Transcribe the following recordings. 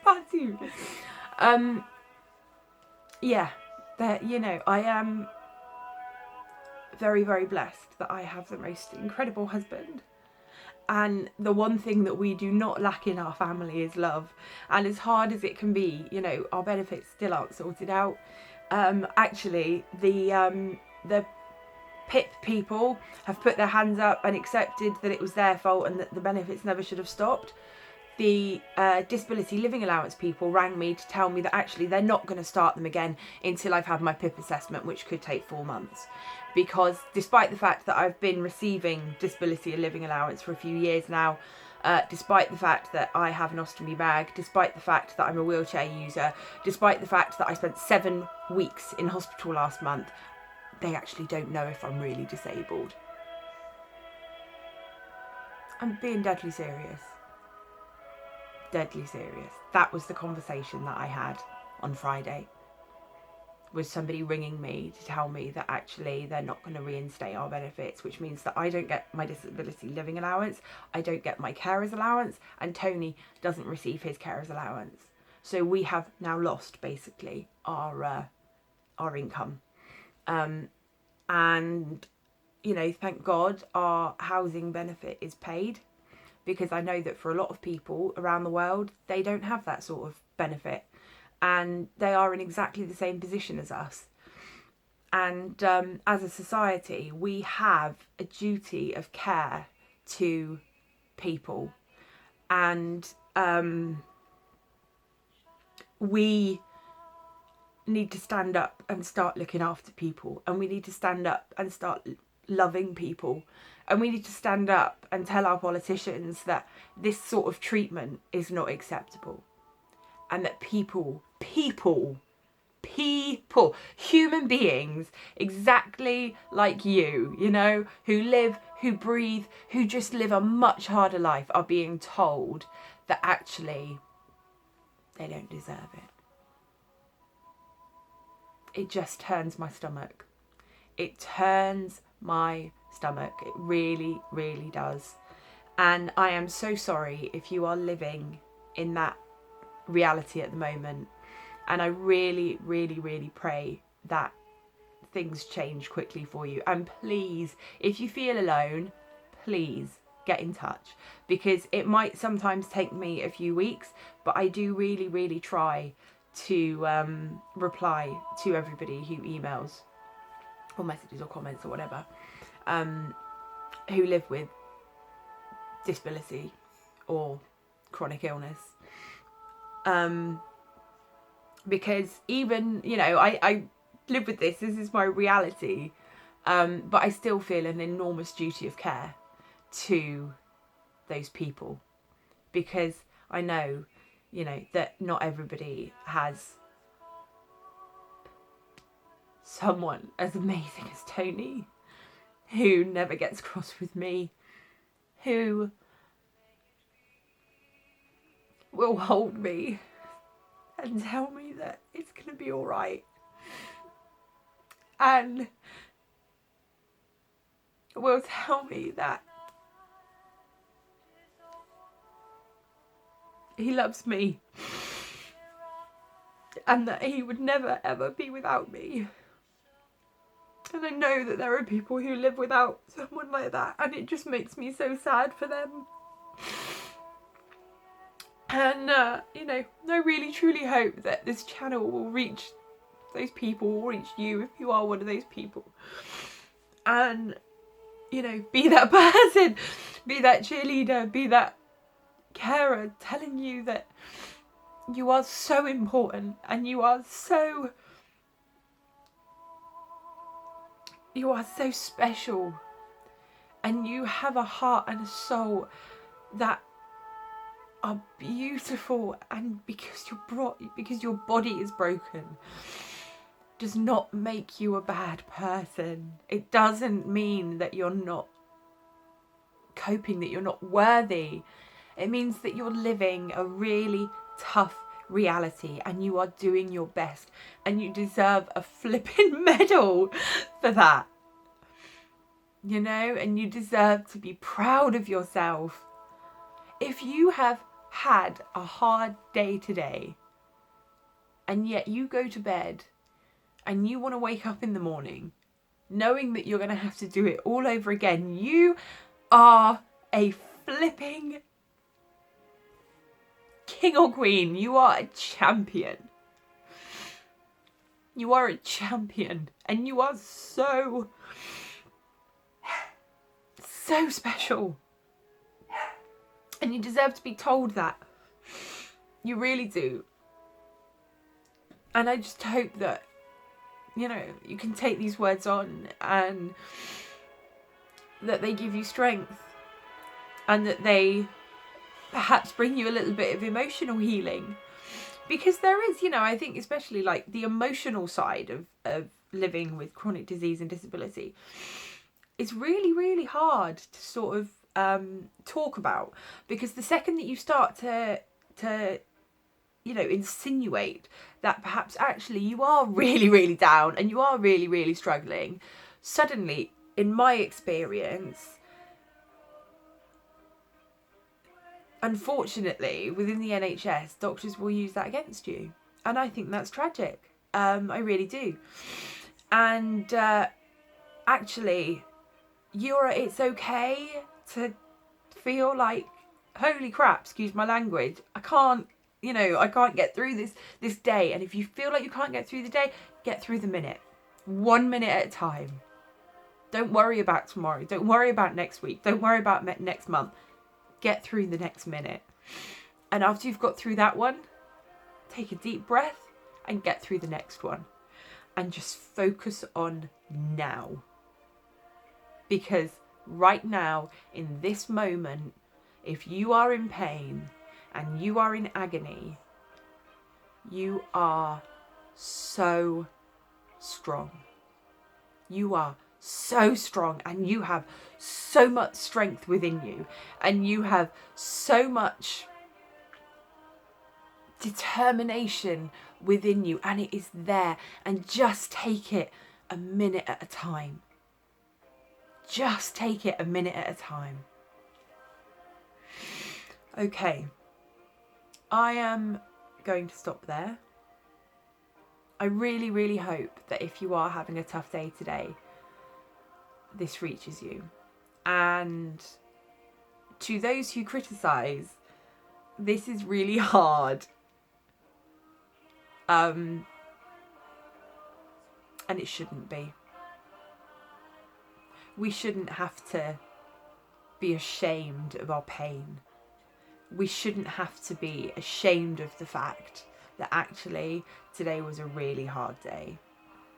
Part 2. Yeah, that, you know, I am very, very blessed that I have the most incredible husband. And the one thing that we do not lack in our family is love. And as hard as it can be, you know, our benefits still aren't sorted out. Actually, the PIP people have put their hands up and accepted that it was their fault and that the benefits never should have stopped. The disability living allowance people rang me to tell me that actually they're not going to start them again until I've had my PIP assessment, which could take 4 months. Because despite the fact that I've been receiving disability living allowance for a few years now, despite the fact that I have an ostomy bag, despite the fact that I'm a wheelchair user, despite the fact that I spent 7 weeks in hospital last month, they actually don't know if I'm really disabled. I'm being deadly serious. Deadly serious. That was the conversation that I had on Friday. Was somebody ringing me to tell me that actually they're not going to reinstate our benefits, which means that I don't get my disability living allowance, I don't get my carer's allowance, and Tony doesn't receive his carer's allowance. So we have now lost basically our income. And, you know, thank God our housing benefit is paid, because I know that for a lot of people around the world, they don't have that sort of benefit. And they are in exactly the same position as us. And as a society, we have a duty of care to people. And we need to stand up and start looking after people. And we need to stand up and start loving people. And we need to stand up and tell our politicians that this sort of treatment is not acceptable. And that people, human beings, exactly like you know, who live, who breathe, who just live a much harder life, are being told that actually they don't deserve it. It just turns my stomach. It turns my stomach. It really, really does. And I am so sorry if you are living in that reality at the moment. And I really, really, really pray that things change quickly for you. And please, if you feel alone, please get in touch, because it might sometimes take me a few weeks, but I do really, really try to reply to everybody who emails or messages or comments or whatever, who live with disability or chronic illness. Because even, you know, I live with this is my reality, but I still feel an enormous duty of care to those people, because I know, you know, that not everybody has someone as amazing as Tony, who never gets cross with me, who will hold me and tell me that it's going to be all right. And will tell me that he loves me and that he would never ever be without me. And I know that there are people who live without someone like that, and it just makes me so sad for them. And, you know, I really truly hope that this channel will reach those people, will reach you if you are one of those people. And, you know, be that person, be that cheerleader, be that carer, telling you that you are so important and you are so special, and you have a heart and a soul that are beautiful, and because your body is broken does not make you a bad person. It doesn't mean that you're not coping, that you're not worthy. It means that you're living a really tough reality and you are doing your best, and you deserve a flipping medal for that, you know, and you deserve to be proud of yourself. If you have had a hard day today, and yet you go to bed and you want to wake up in the morning knowing that you're going to have to do it all over again, you are a flipping king or queen. You are a champion. You are a champion, and you are so special. And you deserve to be told that. You really do. And I just hope that, you know, you can take these words on and that they give you strength, and that they perhaps bring you a little bit of emotional healing. Because there is, you know, I think especially like the emotional side of living with chronic disease and disability is really, really hard to sort of talk about, because the second that you start to you know, insinuate that perhaps actually you are really, really down and you are really, really struggling, suddenly, in my experience, unfortunately, within the NHS, doctors will use that against you. And I think that's tragic. I really do. And actually, it's okay to feel like, holy crap, excuse my language, I can't get through this day. And if you feel like you can't get through the day, get through the minute. 1 minute at a time. Don't worry about tomorrow. Don't worry about next week. Don't worry about next month. Get through the next minute. And after you've got through that one, take a deep breath and get through the next one. And just focus on now. Because right now, in this moment, if you are in pain and you are in agony, you are so strong. You are so strong, and you have so much strength within you, and you have so much determination within you, and it is there. And just take it a minute at a time. Just take it a minute at a time. Okay, I am going to stop there. I really, really hope that if you are having a tough day today, this reaches you. And to those who criticise, this is really hard. And it shouldn't be. We shouldn't have to be ashamed of our pain. We shouldn't have to be ashamed of the fact that actually today was a really hard day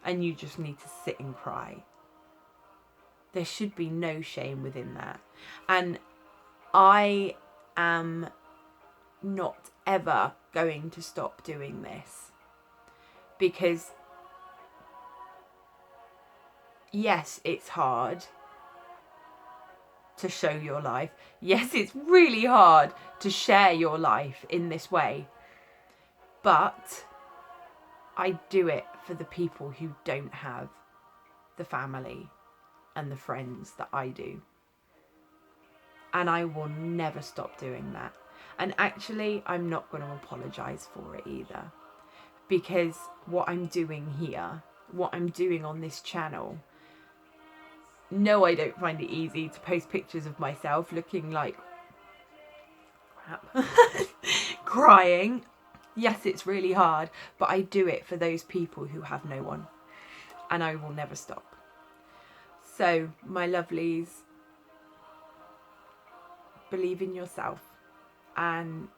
and you just need to sit and cry. There should be no shame within that. And I am not ever going to stop doing this, because yes, it's hard to show your life. Yes, it's really hard to share your life in this way. But I do it for the people who don't have the family and the friends that I do. And I will never stop doing that. And actually, I'm not going to apologise for it either. Because what I'm doing here, what I'm doing on this channel, no, I don't find it easy to post pictures of myself looking like crap, crying. Yes, it's really hard, but I do it for those people who have no one, and I will never stop. So, my lovelies, believe in yourself, and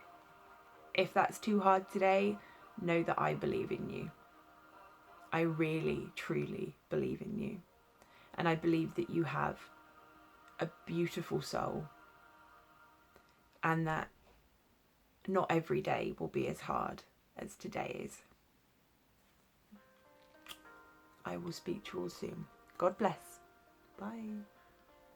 if that's too hard today, know that I believe in you. I really, truly believe in you. And I believe that you have a beautiful soul, and that not every day will be as hard as today is. I will speak to you all soon. God bless. Bye.